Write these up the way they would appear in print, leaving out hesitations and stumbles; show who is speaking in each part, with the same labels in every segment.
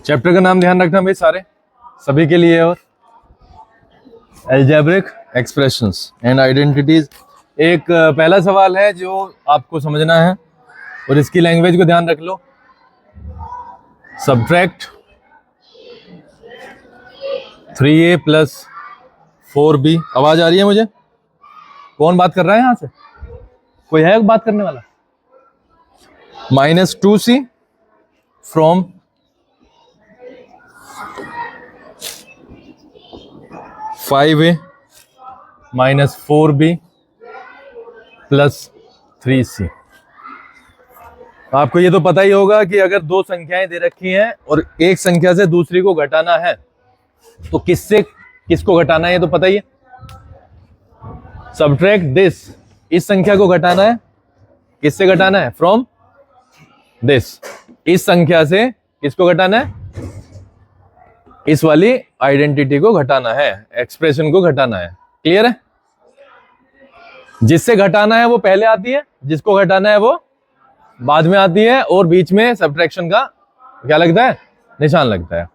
Speaker 1: Chapter का नाम ध्यान रखना भाई सारे, सभी के लिए। और अलजेब्रिक एक्सप्रेशंस एंड आइडेंटिटीज। एक पहला सवाल है जो आपको समझना है और इसकी लैंग्वेज को ध्यान रख लो। Subtract 3a + 4b। आवाज आ रही है मुझे? कौन बात कर रहा है यहां से? कोई है बात करने वाला? -2c from 5a -4b + 3c। आपको ये तो पता ही होगा कि अगर दो संख्याएं दे रखी हैं और एक संख्या से दूसरी को घटाना है तो किससे किसको घटाना है, ये तो पता ही है। सब्ट्रैक्ट दिस, इस संख्या को घटाना है। किससे घटाना है? From this. इस संख्या से किसको घटाना है? इस वाली आइडेंटिटी को घटाना है, एक्सप्रेशन को घटाना है। क्लियर है? जिससे घटाना है वो पहले आती है, जिसको घटाना है वो बाद में आती है, और बीच में सब्ट्रैक्शन का क्या लगता है? निशान लगता है।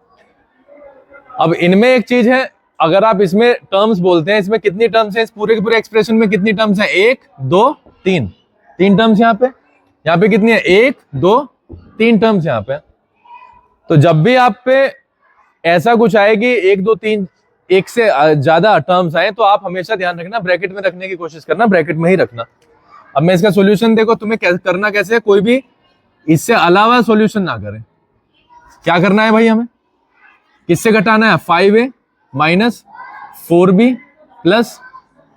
Speaker 1: अब इनमें एक चीज है, अगर आप इसमें टर्म्स बोलते हैं, इसमें कितनी टर्म्स है? इस पूरे के पूरे एक्सप्रेशन में कितनी टर्म्स है? 1 2 3। 3 टर्म्स यहाँ पे कितनी है? 1 2 3 टर्म्स यहाँ पे। तो जब भी आप पे ऐसा कुछ आए कि 1 2 3 एक से ज्यादा टर्म्स आए तो आप हमेशा ध्यान रखना, ब्रैकेट में रखने की कोशिश करना, ब्रैकेट में ही रखना। अब मैं इसका सॉल्यूशन देखो, तुम्हें करना कैसे है, कोई भी इससे अलावा सॉल्यूशन ना करें। क्या करना है भाई? हमें किससे घटाना है? 5a - 4b +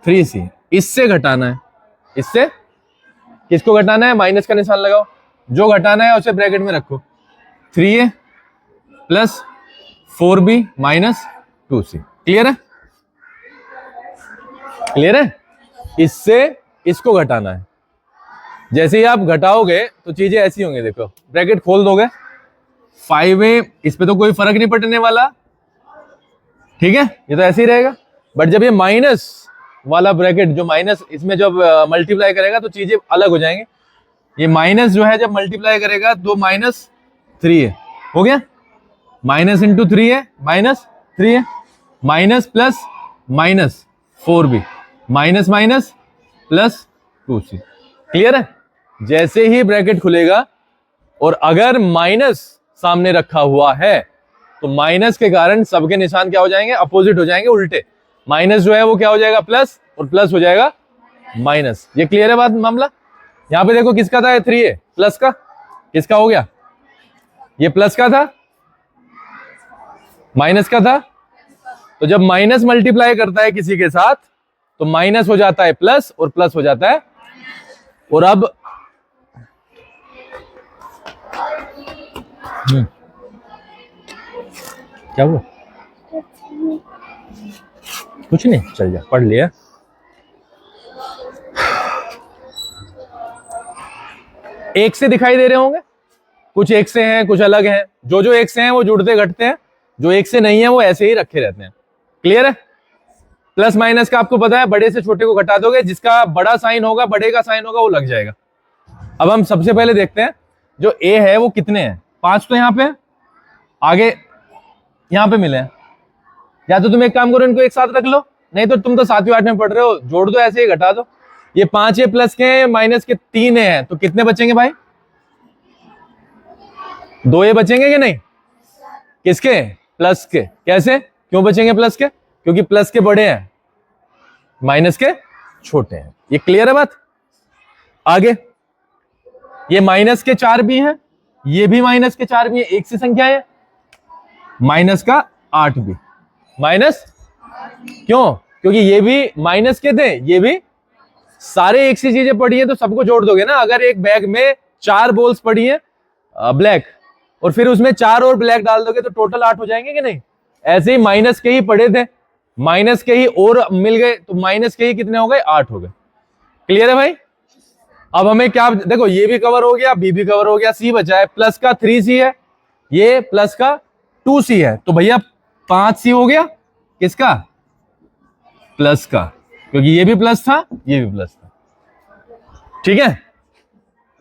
Speaker 1: 3c। इससे घटाना है। इससे किसको घटाना है? माइनस का निशान लगाओ, जो घटाना है उसे ब्रैकेट में रखो। 3a + 4b - 2c। क्लियर है? क्लियर है? इससे इसको घटाना है। जैसे ही आप घटाओगे तो चीजें ऐसी होंगी, देखो ब्रैकेट खोल दोगे, 5a, इस पे तो कोई फर्क नहीं पड़ने वाला, ठीक है, ये तो ऐसे ही रहेगा। बट जब ये माइनस वाला ब्रैकेट, जो माइनस इसमें जब मल्टीप्लाई करेगा तो चीजें अलग हो जाएंगी। ये माइनस जो है जब मल्टीप्लाई करेगा तो -3a हो गया, minus into 3a -3a, minus plus minus 4b, minus minus plus 2c। Clear है? जैसे ही ब्रैकेट खुलेगा और अगर माइनस सामने रखा हुआ है तो माइनस के कारण सबके निशान क्या हो जाएंगे? अपोजिट हो जाएंगे, उल्टे। माइनस जो है वो क्या हो जाएगा? प्लस, और प्लस हो जाएगा माइनस। ये क्लियर है बात, मामला? यहां पे देखो किसका था? 3a प्लस का, किसका हो गया? ये प्लस का था, माइनस का था। तो जब माइनस मल्टीप्लाई करता है किसी के साथ तो माइनस हो जाता है प्लस और प्लस हो जाता है। और अब क्या हुआ? कुछ नहीं, चल जा, पढ़ लिया। एक से दिखाई दे रहे होंगे, कुछ एक से हैं, कुछ अलग हैं। जो एक से हैं वो जुड़ते घटते हैं, जो एक से नहीं है वो ऐसे ही रखे रहते हैं। क्लियर है? प्लस माइनस का आपको पता है, बड़े से छोटे को घटा दोगे, जिसका बड़ा साइन होगा, बड़े का साइन होगा, वो लग जाएगा। अब हम सबसे पहले देखते हैं जो a है वो कितने हैं। 5 तो यहाँ पे, आगे यहाँ पे मिले हैं। या तो तुम एक काम करो, इनको एक साथ रख लो, नहीं तो तुम तो 7वीं 8वीं में पढ़ रहे हो, जोड़ दो, ऐसे ही घटा दो। ये 5a प्लस के हैं, माइनस के 3a हैं, तो कितने बचेंगे भाई? 2a बचेंगे कि नहीं? किसके? प्लस के। कैसे? क्यों बचेंगे प्लस के? क्योंकि प्लस के बड़े हैं, माइनस के छोटे हैं। ये क्लियर है बात? आगे ये माइनस के 4 भी हैं, ये भी माइनस के 4 भी है, एक सी संख्या है। माइनस का 8 भी, माइनस, क्यों? क्योंकि ये भी माइनस के थे, ये भी, सारे एक सी चीजें पड़ी है तो सबको जोड़ दोगे ना। अगर एक बैग में 4 बॉल्स पड़ी है ब्लैक, और फिर उसमें 4 और ब्लैक डाल दोगे तो टोटल 8 हो जाएंगे कि नहीं? ऐसे ही माइनस के ही पड़े थे, माइनस के ही और मिल गए तो माइनस के ही कितने हो गए? 8 हो गए। क्लियर है भाई? अब हमें क्या देखो, ये भी कवर हो गया, बी भी कवर हो गया, सी बचा है। प्लस का 3c है, ये प्लस का 2c है, तो भैया 5c हो गया। किसका? प्लस का, क्योंकि ये भी प्लस था, ये भी प्लस था। ठीक है?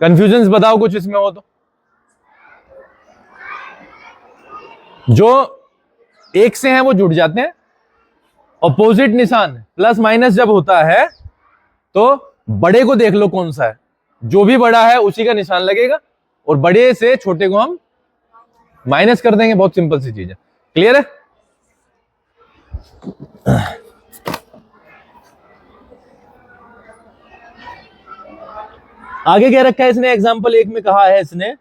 Speaker 1: कंफ्यूजन बताओ कुछ इसमें हो तो। जो एक से हैं वो जुड़ जाते हैं। अपोजिट निशान प्लस माइनस जब होता है तो बड़े को देख लो कौन सा है, जो भी बड़ा है उसी का निशान लगेगा और बड़े से छोटे को हम माइनस कर देंगे। बहुत सिंपल सी चीज है। क्लियर है? आगे क्या रखा है इसने? एग्जाम्पल 1 में कहा है इसने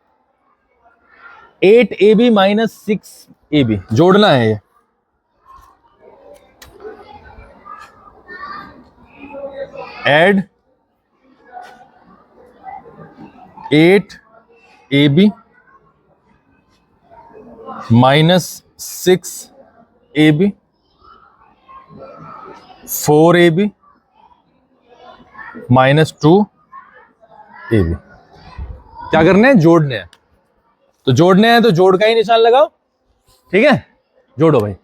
Speaker 1: 8ab माइनस 6ab जोड़ना है। ये add 8ab minus 6ab 4ab minus 2ab। क्या करने हैं? जोड़ने हैं। तो जोड़ने हैं तो जोड़ का ही निशान लगाओ। ठीक है, जोड़ो भाई।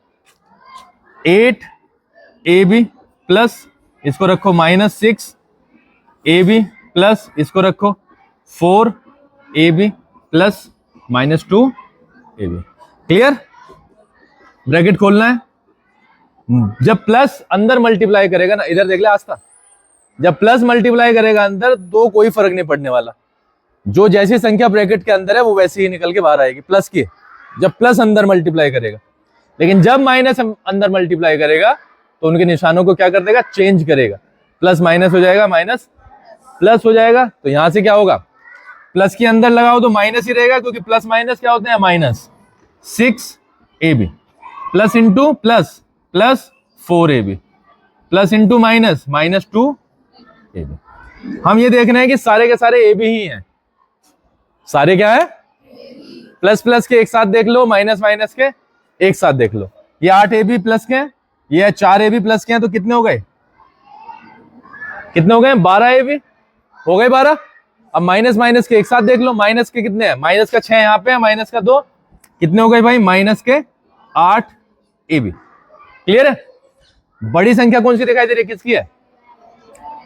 Speaker 1: 8ab प्लस इसको रखो माइनस 6ab प्लस इसको रखो 4ab plus minus 2ab। Clear? Bracket खोलना है। जब प्लस अंदर मल्टीप्लाई करेगा ना, इधर देख ले आस्था, जब प्लस मल्टीप्लाई करेगा अंदर तो कोई फर्क नहीं पड़ने वाला। जो जैसी संख्या ब्रैकेट के अंदर है वो वैसे ही निकल के बाहर आएगी प्लस की, जब प्लस अंदर मल्टीप्लाई करेगा। लेकिन जब माइनस अंदर मल्टीप्लाई करेगा तो उनके निशानों को क्या कर देगा? चेंज करेगा। प्लस माइनस हो जाएगा, माइनस प्लस हो जाएगा। तो यहां से क्या होगा? प्लस के अंदर लगाओ तो माइनस ही रहेगा, क्योंकि प्लस माइनस क्या होते हैं? Minus. 6ab plus into plus plus 4ab plus into minus minus 2ab। हम ये देख रहे हैं कि सारे के सारे ab ही हैं। सारे क्या है? प्लस प्लस के एक साथ देख लो, माइनस माइनस के एक साथ देख लो। ये 8ab प्लस के हैं, ये 4ab प्लस के हैं, तो कितने हो गए? कितने हो गए? 12ab हो गए 12। अब माइनस माइनस के एक साथ देख लो। माइनस के कितने हैं? माइनस का 6 यहाँ पे है, माइनस का 2, कितने हो गए भाई? माइनस के 8ab। क्लियर है? बड़ी संख्या कौन सी दिखाई दे रही है? किसकी है?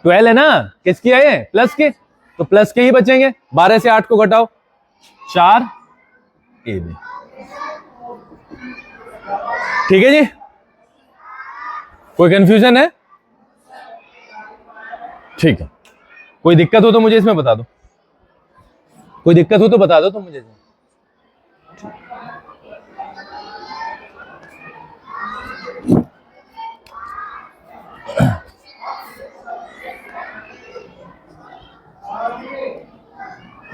Speaker 1: 12 है ना? किसकी है ये? प्लस की। तो प्लस के ही बचेंगे। 12 से 8 को घटाओ, 4ab। ठीक है जी? कोई कंफ्यूजन है? ठीक है। कोई दिक्कत हो तो मुझे इसमें बता दो। कोई दिक्कत हो तो बता दो तुम मुझे।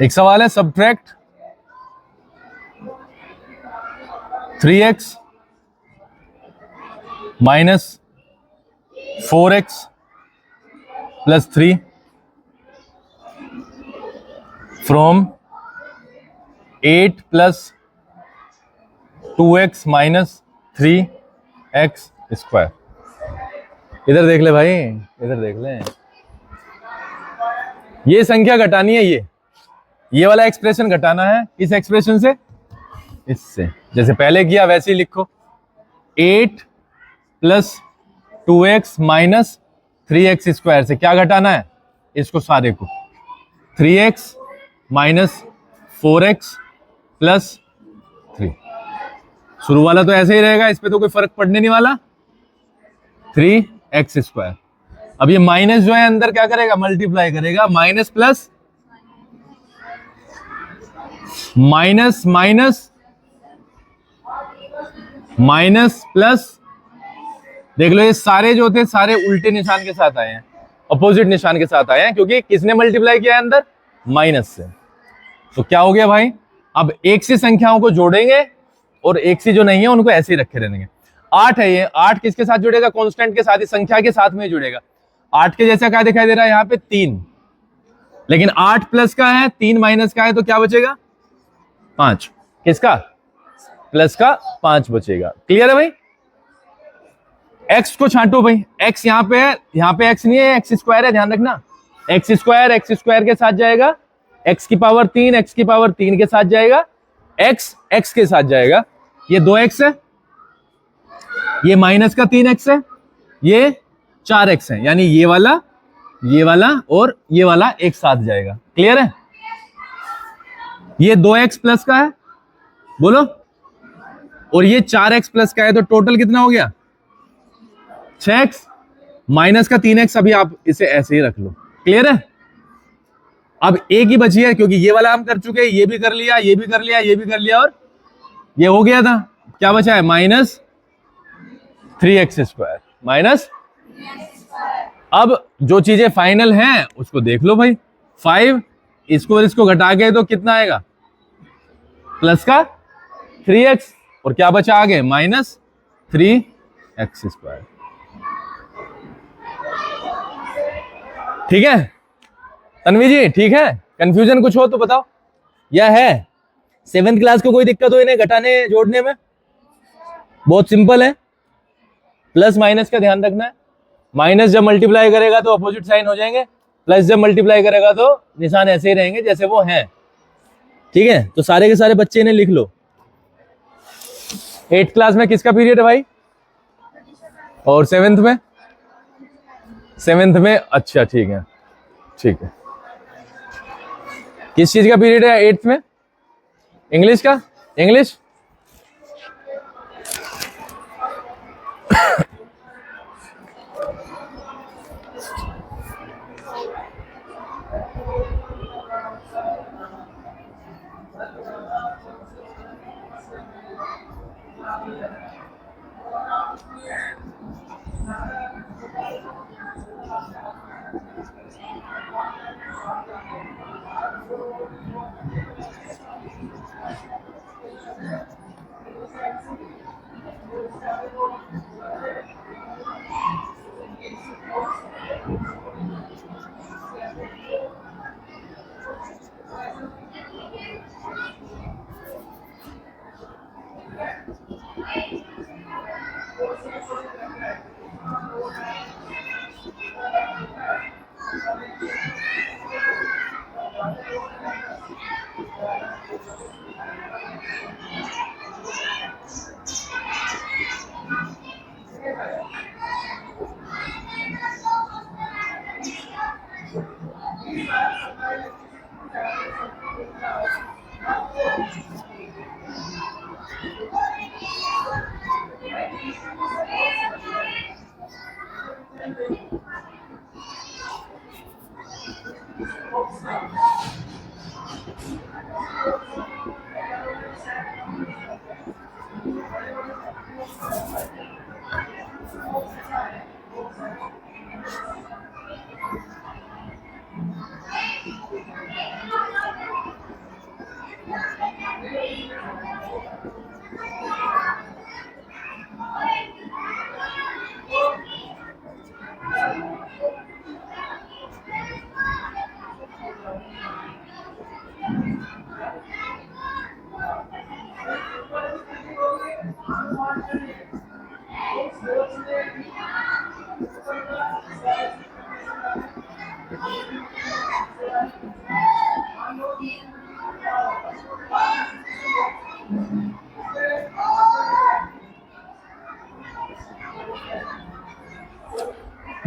Speaker 1: एक सवाल है, subtract 3x minus 4x plus 3 from 8 plus 2x minus 3x square. इधर देख ले भाई, इधर देख ले। ये संख्या घटानी है, ये वाला एक्सप्रेशन घटाना है। इस एक्सप्रेशन से, इससे जैसे पहले किया वैसे ही लिखो। 8 plus 2x minus 3x square से क्या घटाना है? इसको सारे को। 3x minus 4x plus 3। शुरू वाला तो ऐसे ही रहेगा, इस पे तो कोई फर्क पड़ने नहीं वाला। 3x square. अब ये माइनस जो है अंदर क्या करेगा? मल्टीप्लाई करेगा। Minus plus minus minus minus plus. देख लो ये सारे जो थे सारे उल्टे निशान के साथ आए हैं, अपोजिट निशान के साथ आए हैं, क्योंकि किसने मल्टीप्लाई किया है अंदर? माइनस से। तो क्या हो गया भाई? अब एक सी संख्याओं को जोड़ेंगे और एक सी जो नहीं है उनको ऐसे ही रखे रहेंगे। 8 है ये, 8 किसके साथ जुड़ेगा? कांस्टेंट के साथ, ही संख्या के साथ में जुड़ेगा। 8 के जैसा क्या दिखाई दे रहा है यहाँ पे? 3। लेकिन 8 प्लस का है, 3 माइनस का है, तो क्या बचेगा? 5। किसका? प्लस का 5 बचेगा। क्लियर है भाई? x को छांटो भाई। x यहाँ पे है, यहाँ पे x नहीं है, x स्क्वायर है, ध्यान रखना। x स्क्वायर के साथ जाएगा, x की पावर 3 x की पावर 3 के साथ जाएगा, x x के साथ जाएगा। ये 2x है, ये माइनस का 3x है, ये 4x है, यानी ये वाला और ये वाला एक साथ जाएगा। क्लियर है? ये 2x प्लस का है, बोलो, और ये 4x प्लस का है, तो टोटल कितना हो गया 6x माइनस का 3x। अभी आप इसे ऐसे ही रख लो। क्लियर है? अब एक ही बची है, क्योंकि ये वाला हम कर चुके हैं, ये भी कर लिया, ये भी कर लिया, ये भी कर लिया, और ये हो गया था। क्या बचा है? Minus 3x²। माइनस, अब जो चीजें फाइनल हैं उसको देख लो भाई। 5 इसको घटा के तो कितना आएगा? प्लस का 3x, और क्या बचा आगे? Minus 3x²। ठीक है तन्वी जी? ठीक है? कंफ्यूजन कुछ हो तो बताओ, या है 7th क्लास को कोई दिक्कत हो इन्हें घटाने जोड़ने में? बहुत सिंपल है, प्लस माइनस का ध्यान रखना है। माइनस जब मल्टीप्लाई करेगा तो अपोजिट साइन हो जाएंगे, प्लस जब मल्टीप्लाई करेगा तो निशान ऐसे ही रहेंगे जैसे वो हैं। ठीक है? तो सारे के सारे बच्चे इन्हें लिख लो। 8th क्लास में किसका पीरियड है भाई? और 7th में? 7th में, अच्छा ठीक है, ठीक है। किस चीज का पीरियड है 8th में? इंग्लिश का? इंग्लिश?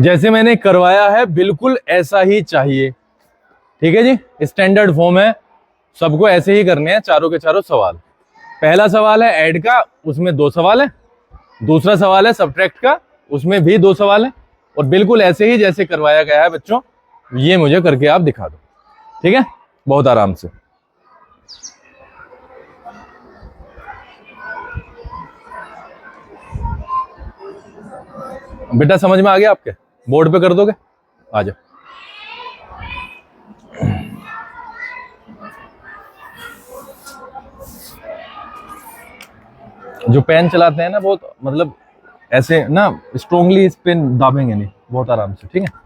Speaker 1: जैसे मैंने करवाया है बिल्कुल ऐसा ही चाहिए। ठीक है जी? स्टैंडर्ड फॉर्म है, सबको ऐसे ही करने हैं चारों के चारों सवाल। पहला सवाल है ऐड का, उसमें 2 सवाल है। दूसरा सवाल है सब्ट्रैक्ट का, उसमें भी 2 सवाल है। और बिल्कुल ऐसे ही जैसे करवाया गया है बच्चों, ये मुझे करके आप दिखा दो। ठीक है? बहुत आराम से। बेटा समझ में आ गया आपके? बोर्ड पे कर दोगे? आ जाओ। जो पेन चलाते हैं ना, बहुत मतलब ऐसे ना स्ट्रोंगली इस पेन दाबेंगे नहीं, बहुत आराम से। ठीक है?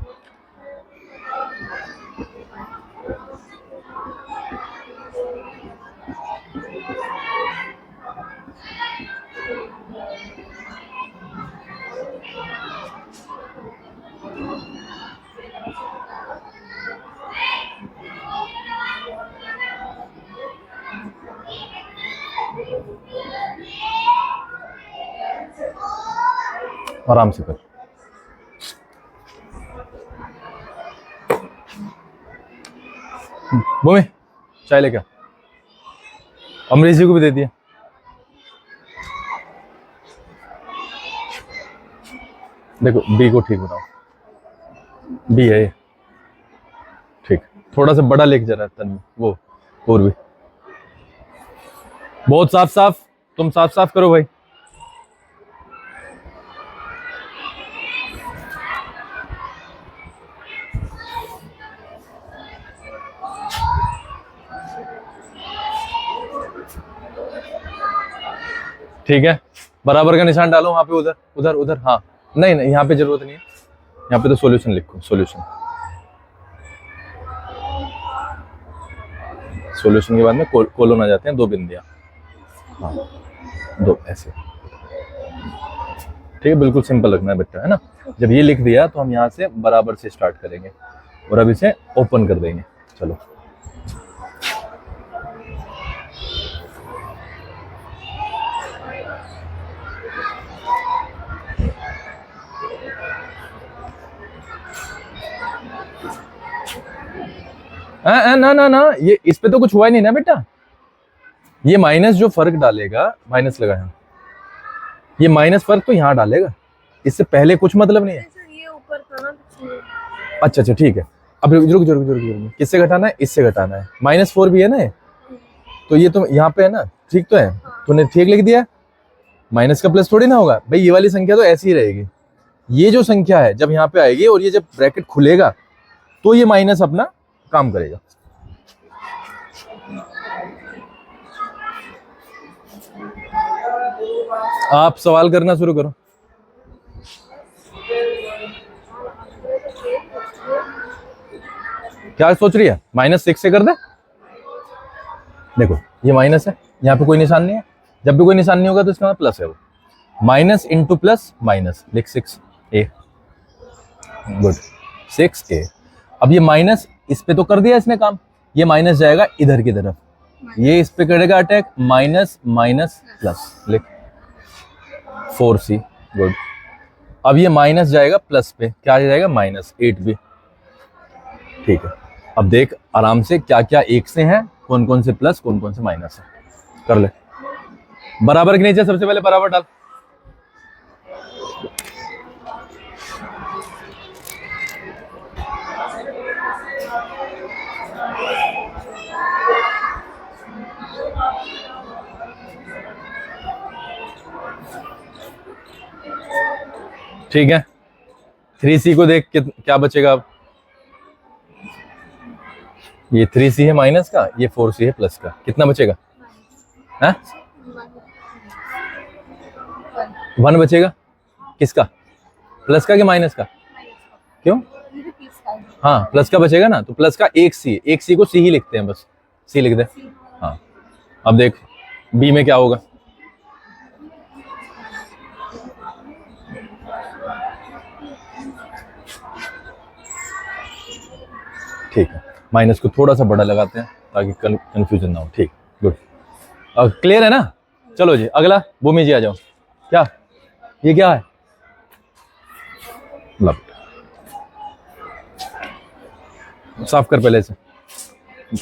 Speaker 1: आराम से कर। भूमि चाय लेकर, अमरीश जी को भी दे दिया। देखो बी को ठीक बनाओ, बी है ये, ठीक। थोड़ा सा बड़ा लेके जरा तन्वी, वो और भी बहुत साफ साफ, तुम साफ साफ करो भाई। ठीक है, बराबर का निशान डालो वहां पे, उधर उधर उधर, हाँ नहीं नहीं यहाँ पे जरूरत नहीं है, यहाँ पे तो सॉल्यूशन लिखो, सॉल्यूशन। सॉल्यूशन के बाद में कोलोन आ जाते हैं, 2 बिंदियां, हाँ 2 ऐसे, ठीक है। बिल्कुल सिंपल रखना है बेटा, है ना। जब ये लिख दिया तो हम यहाँ से बराबर से स्टार्ट करेंगे और अब इसे ओपन कर देंगे। चलो ना ना ना, ये इस पे तो कुछ हुआ ही नहीं ना बेटा। ये माइनस जो फर्क डालेगा, माइनस लगा है, ये माइनस फर्क तो यहाँ डालेगा, इससे पहले कुछ मतलब नहीं है।
Speaker 2: ये ऊपर था ना,
Speaker 1: अच्छा अच्छा ठीक है। अब रुक रुक रुक रुक रुक, किससे घटाना है, इससे घटाना है। -4 भी है ना, तो ये तो यहाँ पे है ना, ठीक तो है, तूने ठीक लिख दिया। माइनस का प्लस थोड़ी ना होगा भाई, ये वाली संख्या तो ऐसी ही रहेगी। ये जो संख्या है जब यहाँ पे आएगी और ये जब ब्रैकेट खुलेगा तो ये माइनस अपना काम करेगा। आप सवाल करना शुरू करो। क्या सोच रही है, -6 से कर दे। देखो ये माइनस है, यहाँ पे कोई निशान नहीं है, जब भी कोई निशान नहीं होगा तो इसका मतलब प्लस है। वो माइनस इंटू प्लस माइनस, लिख 6a, गुड 6a। अब ये माइनस इस पे तो कर दिया इसने काम, ये माइनस जाएगा इधर की तरफ, ये इस पे करेगा अटैक, माइनस माइनस प्लस, लिख 4c, गुड। अब ये माइनस जाएगा प्लस पे, क्या आ जाएगा -8b, ठीक है। अब देख आराम से क्या क्या एक से हैं, कौन कौन से प्लस कौन कौन से माइनस है, कर ले। बराबर के नीचे सबसे पहले बराबर डाल, ठीक है। 3c को देख क्या बचेगा अब, ये 3c है माइनस का, ये 4c है प्लस का, कितना बचेगा, है 1 बचेगा। किसका, प्लस का कि माइनस का, क्यों, हाँ प्लस का बचेगा ना, तो प्लस का एक सी को सी ही लिखते हैं, बस सी लिख दे, हाँ। अब देख बी में क्या होगा, ठीक है। माइनस को थोड़ा सा बड़ा लगाते हैं ताकि कंफ्यूजन ना हो, ठीक, गुड। अब क्लियर है ना। चलो जी अगला, भूमि जी आ जाओ। क्या ये क्या है, लब साफ कर पहले से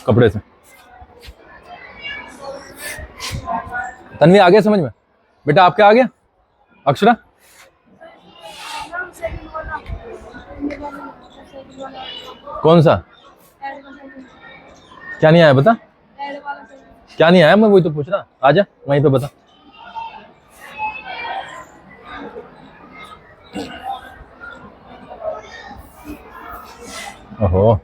Speaker 1: कपड़े से। तन्वी आ गया समझ में बेटा, आपके आ गया। अक्षरा कौन सा, क्या नहीं आया बता, क्या नहीं आया, मैं वही तो पूछ रहा, आजा वहीं पे बता। ओहो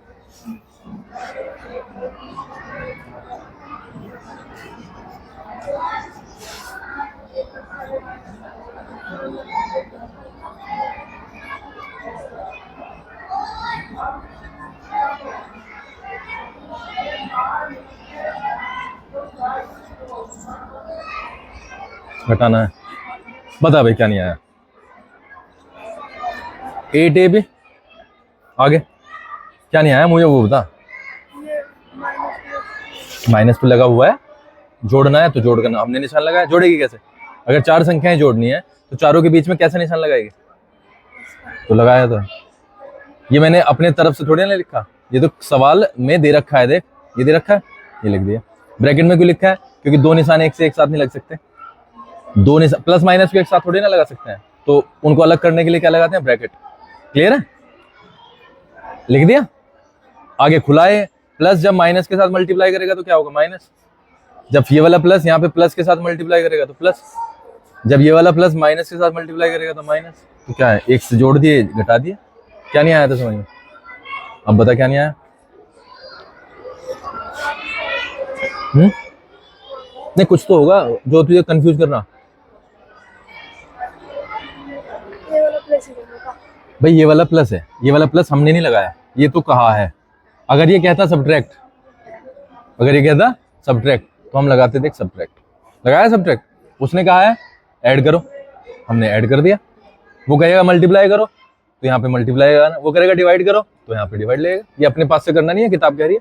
Speaker 1: घटाना है, बता भाई क्या नहीं आया। 8a भी आगे, क्या नहीं आया मुझे वो बता। माइनस पे लगा हुआ है, जोड़ना है तो जोड़ करना, हमने निशान लगाया, जोड़ेगी कैसे, अगर 4 संख्याएं जोड़नी है तो चारों के बीच में कैसे निशान लगाएगी, तो लगाया तो है। ये मैंने अपने तरफ से थोड़ी ना लिखा, ये तो सवाल में दे रखा है, देख ये दे रखा है, ये लिख दिया। ब्रैकेट में क्यों लिखा है, क्योंकि 2 निशान एक से एक साथ नहीं लग सकते, 2 निशान प्लस माइनस को एक साथ थोड़ी ना लगा सकते हैं, तो उनको अलग करने के लिए क्या लगाते हैं, ब्रैकेट। क्लियर है, लिख दिया। आगे खुला है, प्लस जब माइनस के साथ मल्टीप्लाई करेगा तो क्या होगा, माइनस। जब ये वाला प्लस यहाँ पे प्लस के साथ मल्टीप्लाई करेगा तो प्लस, जब ये वाला प्लस माइनस के साथ मल्टीप्लाई करेगा तो माइनस। तो क्या है, एक से जोड़ दिए घटा दिए। क्या नहीं आया था समझ में, अब बता क्या नहीं आया। नहीं कुछ तो होगा जो तुझे कंफ्यूज करना। भाई ये वाला प्लस है, ये वाला प्लस हमने नहीं लगाया, ये तो कहा है। अगर ये कहता सब्ट्रैक्ट, अगर ये कहता सब्ट्रैक्ट तो हम लगाते थे सब्ट्रैक्ट, लगाया सब्ट्रैक्ट। उसने कहा है ऐड करो, हमने ऐड कर दिया। वो कहेगा मल्टीप्लाई करो तो यहाँ पे मल्टीप्लाई लगाना, वो करेगा डिवाइड करो तो यहाँ पे डिवाइड लगेगा। ये अपने पास से करना नहीं है, किताब कह रही है।